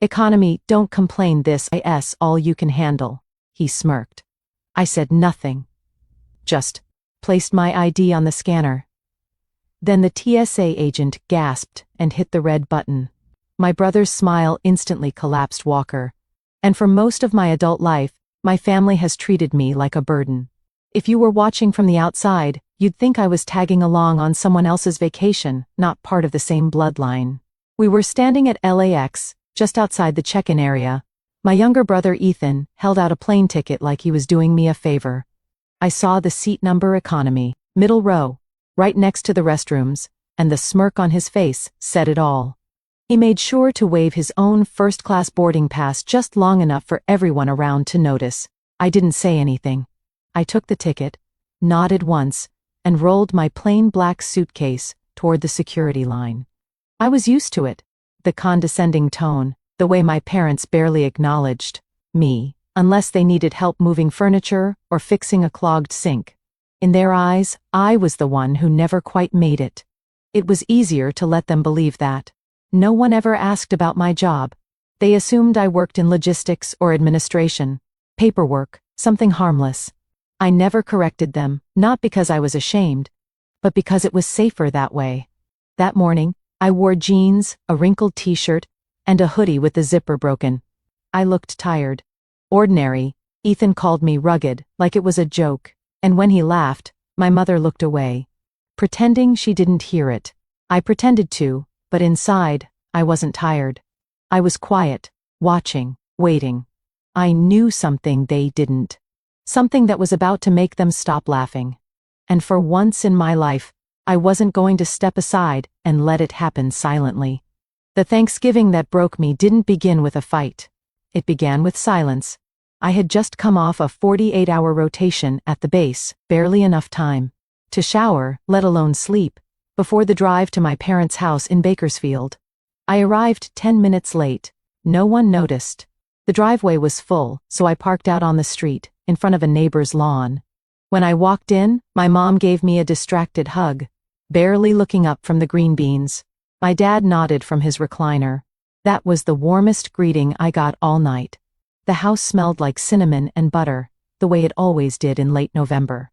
Economy, don't complain, this is all you can handle. He smirked. I said nothing. Just placed my ID on the scanner. Then the TSA agent gasped and hit the red button. My brother's smile instantly collapsed Walker. And for most of my adult life, my family has treated me like a burden. If you were watching from the outside, you'd think I was tagging along on someone else's vacation, not part of the same bloodline. We were standing at LAX, just outside the check-in area. My younger brother Ethan held out a plane ticket like he was doing me a favor. I saw the seat number economy, middle row, right next to the restrooms, and the smirk on his face said it all. He made sure to wave his own first-class boarding pass just long enough for everyone around to notice. I didn't say anything. I took the ticket, nodded once, and rolled my plain black suitcase toward the security line. I was used to it, the condescending tone, the way my parents barely acknowledged me, unless they needed help moving furniture or fixing a clogged sink. In their eyes, I was the one who never quite made it. It was easier to let them believe that. No one ever asked about my job. They assumed I worked in logistics or administration, paperwork, something harmless. I never corrected them, not because I was ashamed, but because it was safer that way. That morning, I wore jeans, a wrinkled t-shirt, and a hoodie with the zipper broken. I looked tired. Ordinary. Ethan called me rugged, like it was a joke, and when he laughed, my mother looked away, pretending she didn't hear it. I pretended to, but inside, I wasn't tired. I was quiet, watching, waiting. I knew something they didn't. Something that was about to make them stop laughing. And for once in my life, I wasn't going to step aside and let it happen silently. The Thanksgiving that broke me didn't begin with a fight. It began with silence. I had just come off a 48-hour rotation at the base, barely enough time to shower, let alone sleep, before the drive to my parents' house in Bakersfield. I arrived 10 minutes late. No one noticed. The driveway was full, so I parked out on the street, in front of a neighbor's lawn. When I walked in, my mom gave me a distracted hug, barely looking up from the green beans. My dad nodded from his recliner. That was the warmest greeting I got all night. The house smelled like cinnamon and butter, the way it always did in late November.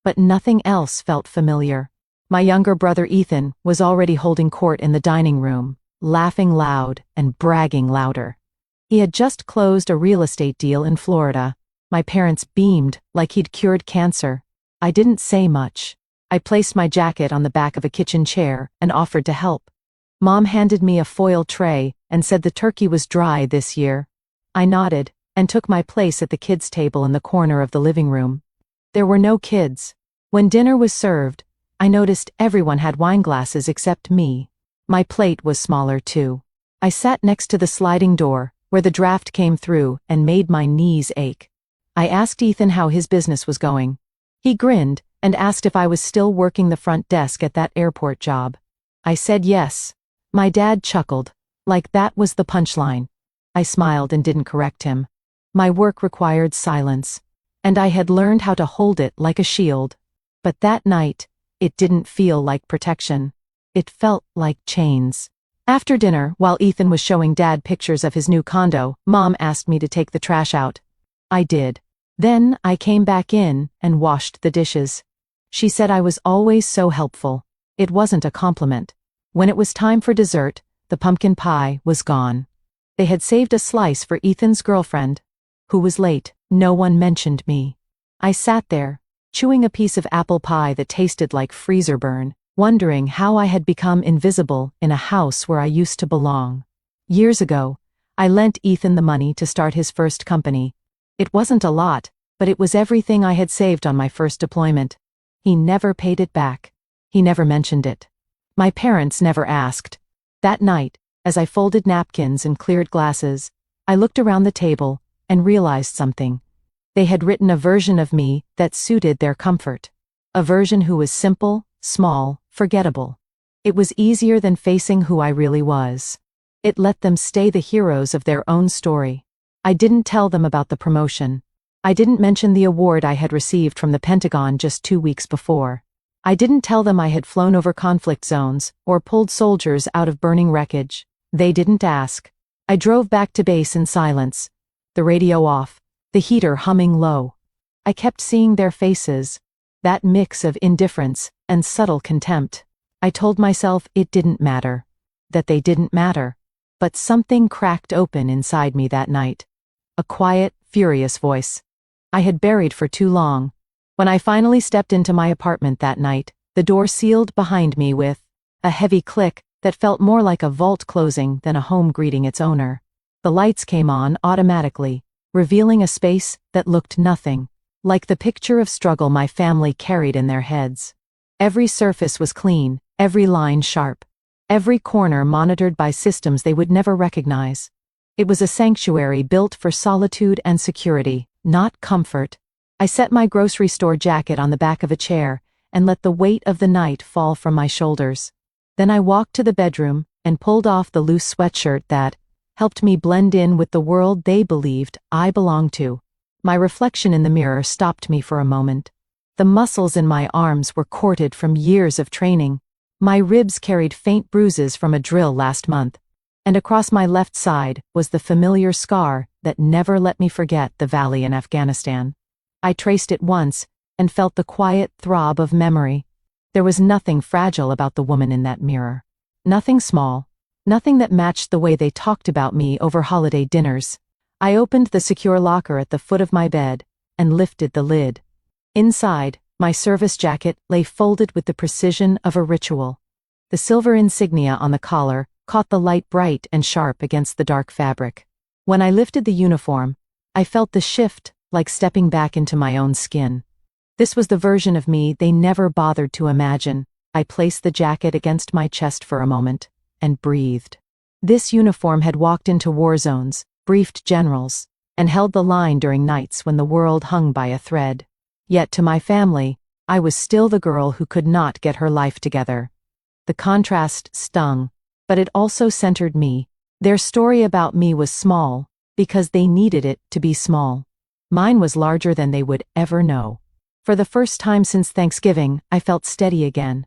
But nothing else felt familiar. My younger brother Ethan was already holding court in the dining room, laughing loud and bragging louder. He had just closed a real estate deal in Florida. My parents beamed like he'd cured cancer. I didn't say much. I placed my jacket on the back of a kitchen chair and offered to help. Mom handed me a foil tray and said the turkey was dry this year. I nodded and took my place at the kids' table in the corner of the living room. There were no kids. When dinner was served, I noticed everyone had wine glasses except me. My plate was smaller too. I sat next to the sliding door, where the draft came through and made my knees ache. I asked Ethan how his business was going. He grinned and asked if I was still working the front desk at that airport job. I said yes. My dad chuckled, like that was the punchline. I smiled and didn't correct him. My work required silence, and I had learned how to hold it like a shield. But that night, it didn't feel like protection. It felt like chains. After dinner, while Ethan was showing Dad pictures of his new condo, Mom asked me to take the trash out. I did. Then I came back in and washed the dishes. She said I was always so helpful. It wasn't a compliment. When it was time for dessert, the pumpkin pie was gone. They had saved a slice for Ethan's girlfriend, who was late. No one mentioned me. I sat there, chewing a piece of apple pie that tasted like freezer burn, wondering how I had become invisible in a house where I used to belong. Years ago, I lent Ethan the money to start his first company. It wasn't a lot, but it was everything I had saved on my first deployment. He never paid it back. He never mentioned it. My parents never asked. That night, as I folded napkins and cleared glasses, I looked around the table and realized something. They had written a version of me that suited their comfort. A version who was simple, small, forgettable. It was easier than facing who I really was. It let them stay the heroes of their own story. I didn't tell them about the promotion. I didn't mention the award I had received from the Pentagon just 2 weeks before. I didn't tell them I had flown over conflict zones or pulled soldiers out of burning wreckage. They didn't ask. I drove back to base in silence, the radio off, the heater humming low. I kept seeing their faces, that mix of indifference and subtle contempt. I told myself it didn't matter, that they didn't matter. But something cracked open inside me that night. A quiet, furious voice I had buried for too long. When I finally stepped into my apartment that night, the door sealed behind me with a heavy click that felt more like a vault closing than a home greeting its owner. The lights came on automatically, revealing a space that looked nothing like the picture of struggle my family carried in their heads. Every surface was clean, every line sharp, every corner monitored by systems they would never recognize. It was a sanctuary built for solitude and security, not comfort. I set my grocery store jacket on the back of a chair and let the weight of the night fall from my shoulders. Then I walked to the bedroom and pulled off the loose sweatshirt that helped me blend in with the world they believed I belonged to. My reflection in the mirror stopped me for a moment. The muscles in my arms were corded from years of training. My ribs carried faint bruises from a drill last month, and across my left side was the familiar scar that never let me forget the valley in Afghanistan. I traced it once and felt the quiet throb of memory. There was nothing fragile about the woman in that mirror. Nothing small. Nothing that matched the way they talked about me over holiday dinners. I opened the secure locker at the foot of my bed and lifted the lid. Inside, my service jacket lay folded with the precision of a ritual. The silver insignia on the collar caught the light bright and sharp against the dark fabric. When I lifted the uniform, I felt the shift like stepping back into my own skin. This was the version of me they never bothered to imagine. I placed the jacket against my chest for a moment and breathed. This uniform had walked into war zones, briefed generals, and held the line during nights when the world hung by a thread. Yet to my family, I was still the girl who could not get her life together. The contrast stung, but it also centered me. Their story about me was small, because they needed it to be small. Mine was larger than they would ever know. For the first time since Thanksgiving, I felt steady again.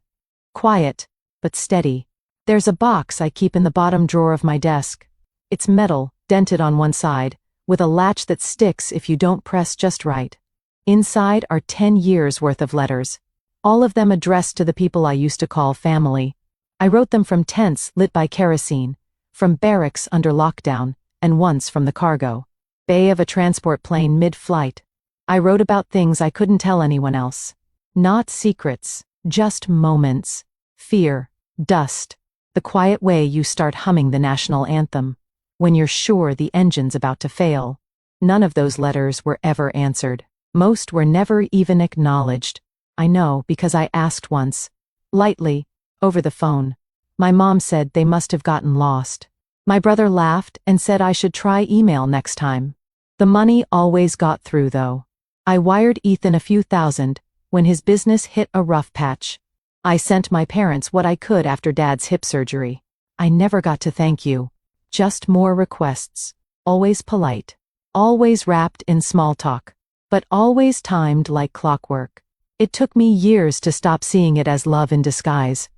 Quiet, but steady. There's a box I keep in the bottom drawer of my desk. It's metal, dented on one side, with a latch that sticks if you don't press just right. Inside are 10 years' worth of letters, all of them addressed to the people I used to call family. I wrote them from tents lit by kerosene, from barracks under lockdown, and once from the cargo bay of a transport plane mid-flight. I wrote about things I couldn't tell anyone else. Not secrets, just moments. Fear, dust, the quiet way you start humming the national anthem when you're sure the engine's about to fail. None of those letters were ever answered. Most were never even acknowledged. I know because I asked once, lightly, over the phone. My mom said they must have gotten lost. My brother laughed and said I should try email next time. The money always got through though. I wired Ethan a few thousand when his business hit a rough patch. I sent my parents what I could after Dad's hip surgery. I never got to thank you. Just more requests. Always polite. Always wrapped in small talk. But always timed like clockwork. It took me years to stop seeing it as love in disguise.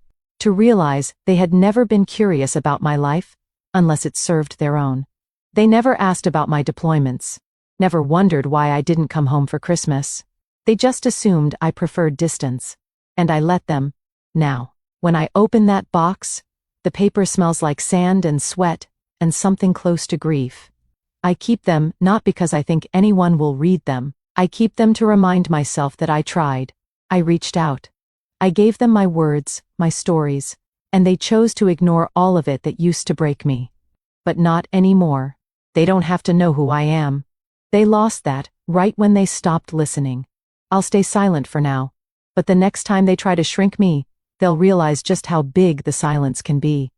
To realize they had never been curious about my life, unless it served their own. They never asked about my deployments. Never wondered why I didn't come home for Christmas. They just assumed I preferred distance. And I let them. Now, when I open that box, the paper smells like sand and sweat and something close to grief. I keep them not because I think anyone will read them. I keep them to remind myself that I tried. I reached out. I gave them my words, my stories, and they chose to ignore all of it that used to break me. But not anymore. They don't have to know who I am. They lost that right when they stopped listening. I'll stay silent for now, but the next time they try to shrink me, they'll realize just how big the silence can be.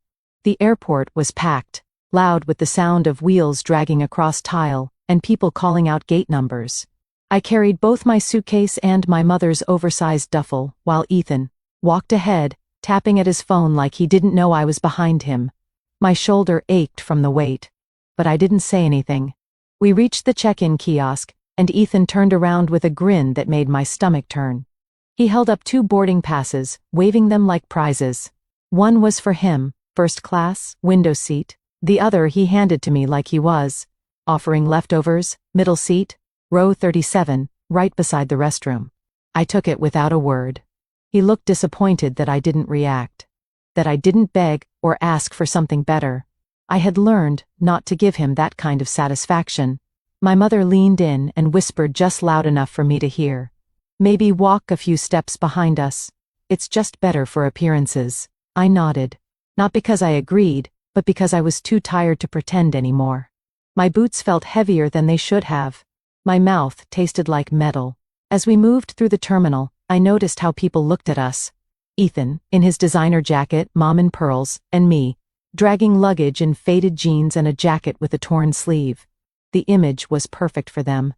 The airport was packed, loud with the sound of wheels dragging across tile and people calling out gate numbers. I carried both my suitcase and my mother's oversized duffel while Ethan walked ahead, tapping at his phone like he didn't know I was behind him. My shoulder ached from the weight, but I didn't say anything. We reached the check-in kiosk, and Ethan turned around with a grin that made my stomach turn. He held up 2 boarding passes, waving them like prizes. One was for him, first class, window seat. The other he handed to me like he was, offering leftovers, middle seat, row 37, right beside the restroom. I took it without a word. He looked disappointed that I didn't react, that I didn't beg or ask for something better. I had learned not to give him that kind of satisfaction. My mother leaned in and whispered just loud enough for me to hear. Maybe walk a few steps behind us. It's just better for appearances. I nodded. Not because I agreed, but because I was too tired to pretend anymore. My boots felt heavier than they should have. My mouth tasted like metal. As we moved through the terminal, I noticed how people looked at us. Ethan, in his designer jacket, Mom in pearls, and me, dragging luggage in faded jeans and a jacket with a torn sleeve. The image was perfect for them.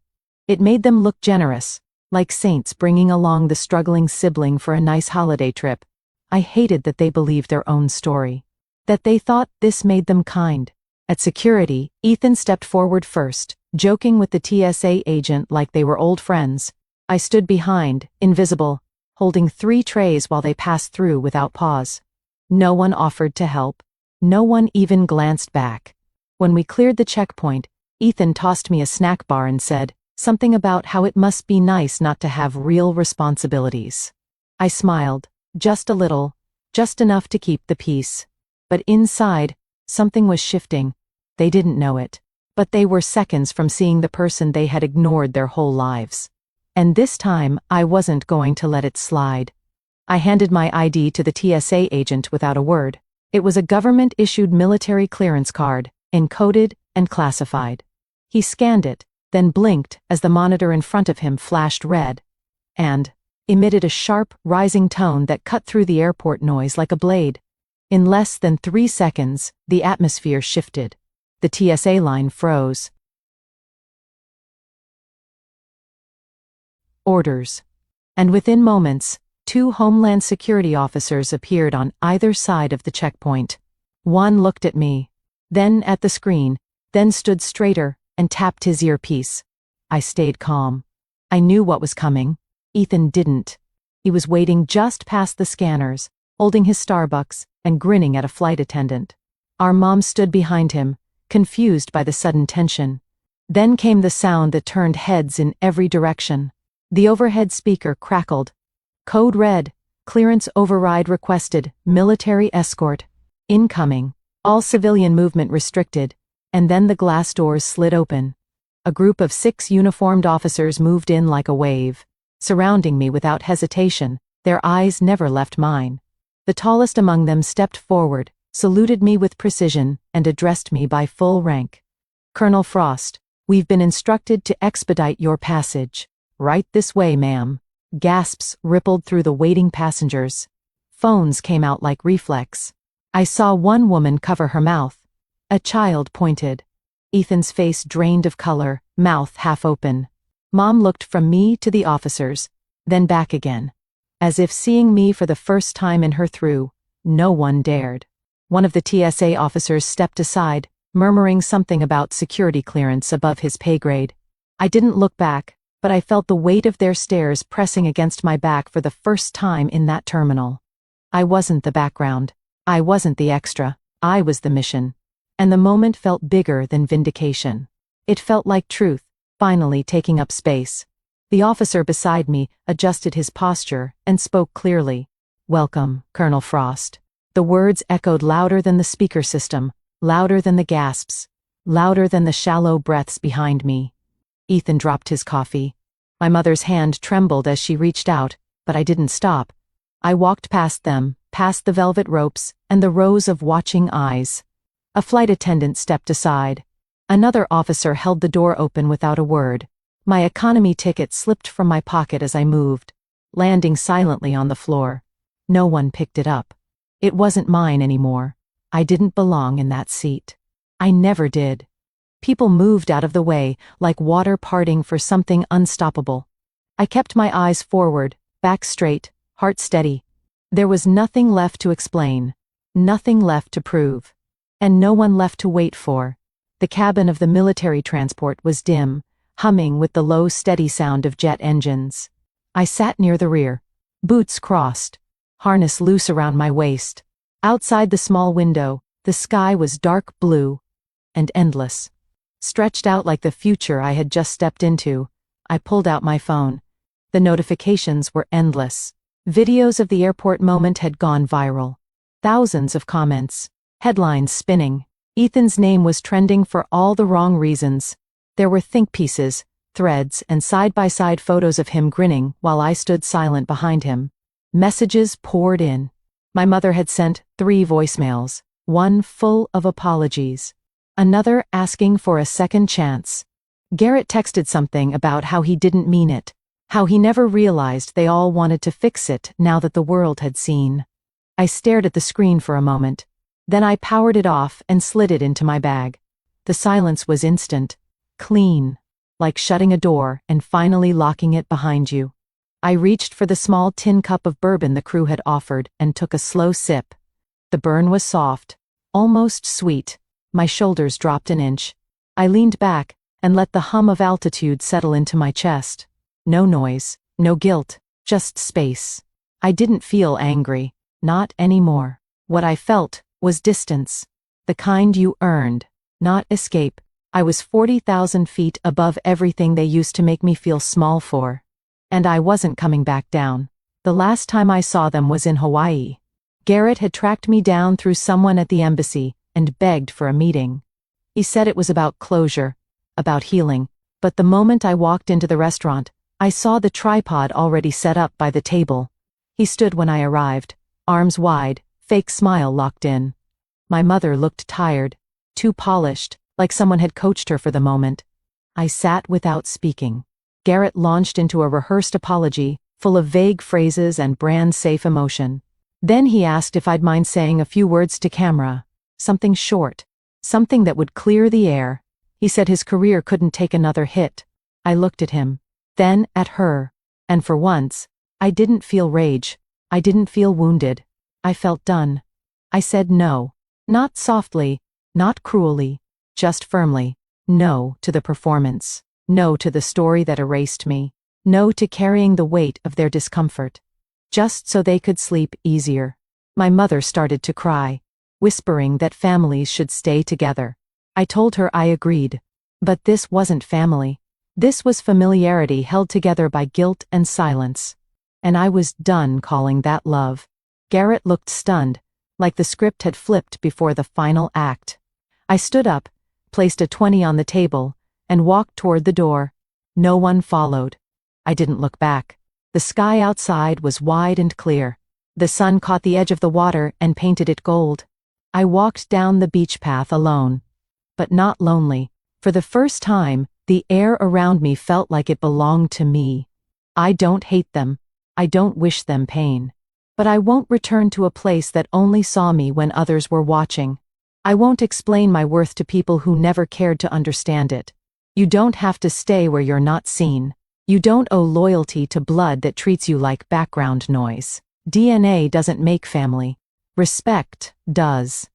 It made them look generous, like saints bringing along the struggling sibling for a nice holiday trip. I hated that they believed their own story, that they thought this made them kind. At security, Ethan stepped forward first, joking with the TSA agent like they were old friends. I stood behind, invisible, holding 3 trays while they passed through without pause. No one offered to help. No one even glanced back. When we cleared the checkpoint, Ethan tossed me a snack bar and said something about how it must be nice not to have real responsibilities. I smiled, just a little, just enough to keep the peace. But inside, something was shifting. They didn't know it, but they were seconds from seeing the person they had ignored their whole lives. And this time, I wasn't going to let it slide. I handed my ID to the TSA agent without a word. It was a government-issued military clearance card, encoded and classified. He scanned it, then blinked as the monitor in front of him flashed red, and emitted a sharp, rising tone that cut through the airport noise like a blade. In less than 3 seconds, the atmosphere shifted. The TSA line froze. Orders. And within moments, 2 Homeland Security officers appeared on either side of the checkpoint. One looked at me, then at the screen, then stood straighter and tapped his earpiece. I stayed calm. I knew what was coming. Ethan didn't. He was waiting just past the scanners, holding his Starbucks and grinning at a flight attendant. Our mom stood behind him, confused by the sudden tension. Then came the sound that turned heads in every direction. The overhead speaker crackled. Code red, clearance override requested, military escort, incoming, all civilian movement restricted, and then the glass doors slid open. A group of 6 uniformed officers moved in like a wave, surrounding me without hesitation, their eyes never left mine. The tallest among them stepped forward, saluted me with precision, and addressed me by full rank. Colonel Frost, we've been instructed to expedite your passage. Right this way, ma'am. Gasps rippled through the waiting passengers. Phones came out like reflex. I saw one woman cover her mouth. A child pointed. Ethan's face drained of color, mouth half open. Mom looked from me to the officers, then back again. As if seeing me for the first time in her through, no one dared. One of the TSA officers stepped aside, murmuring something about security clearance above his pay grade. I didn't look back, but I felt the weight of their stares pressing against my back for the first time in that terminal. I wasn't the background. I wasn't the extra. I was the mission. And the moment felt bigger than vindication. It felt like truth, finally taking up space. The officer beside me adjusted his posture and spoke clearly. Welcome, Colonel Frost. The words echoed louder than the speaker system, louder than the gasps, louder than the shallow breaths behind me. Ethan dropped his coffee. My mother's hand trembled as she reached out, but I didn't stop. I walked past them, past the velvet ropes, and the rows of watching eyes. A flight attendant stepped aside. Another officer held the door open without a word. My economy ticket slipped from my pocket as I moved, landing silently on the floor. No one picked it up. It wasn't mine anymore. I didn't belong in that seat. I never did. People moved out of the way, like water parting for something unstoppable. I kept my eyes forward, back straight, heart steady. There was nothing left to explain, nothing left to prove, and no one left to wait for. The cabin of the military transport was dim, humming with the low, steady sound of jet engines. I sat near the rear, boots crossed, harness loose around my waist. Outside the small window, The sky was dark blue and endless. Stretched out like the future I had just stepped into, I pulled out my phone. The notifications were endless. Videos of the airport moment had gone viral. Thousands of comments. Headlines spinning. Ethan's name was trending for all the wrong reasons. There were think pieces, threads, and side-by-side photos of him grinning while I stood silent behind him. Messages poured in. My mother had sent 3 voicemails, one full of apologies, another asking for a second chance. Garrett texted something about how he didn't mean it, how he never realized they all wanted to fix it now that the world had seen. I stared at the screen for a moment. Then I powered it off and slid it into my bag. The silence was instant, clean, like shutting a door and finally locking it behind you. I reached for the small tin cup of bourbon the crew had offered and took a slow sip. The burn was soft, almost sweet. My shoulders dropped an inch. I leaned back and let the hum of altitude settle into my chest. No noise, no guilt, just space. I didn't feel angry, not anymore. What I felt was distance, the kind you earned, not escape. I was 40,000 feet above everything they used to make me feel small for. And I wasn't coming back down. The last time I saw them was in Hawaii. Garrett had tracked me down through someone at the embassy and begged for a meeting. He said it was about closure, about healing, but the moment I walked into the restaurant, I saw the tripod already set up by the table. He stood when I arrived, arms wide, fake smile locked in. My mother looked tired, too polished, like someone had coached her for the moment. I sat without speaking. Garrett launched into a rehearsed apology, full of vague phrases and brand-safe emotion. Then he asked if I'd mind saying a few words to camera, something short, something that would clear the air. He said his career couldn't take another hit. I looked at him, then at her, and for once, I didn't feel rage. I didn't feel wounded. I felt done. I said no, not softly, not cruelly, just firmly. No to the performance. No to the story that erased me. No to carrying the weight of their discomfort. Just so they could sleep easier. My mother started to cry, whispering that families should stay together. I told her I agreed. But this wasn't family. This was familiarity held together by guilt and silence. And I was done calling that love. Garrett looked stunned, like the script had flipped before the final act. I stood up, placed a 20 on the table, and walked toward the door. No one followed. I didn't look back. The sky outside was wide and clear. The sun caught the edge of the water and painted it gold. I walked down the beach path alone. But not lonely. For the first time, the air around me felt like it belonged to me. I don't hate them. I don't wish them pain. But I won't return to a place that only saw me when others were watching. I won't explain my worth to people who never cared to understand it. You don't have to stay where you're not seen. You don't owe loyalty to blood that treats you like background noise. DNA doesn't make family. Respect does.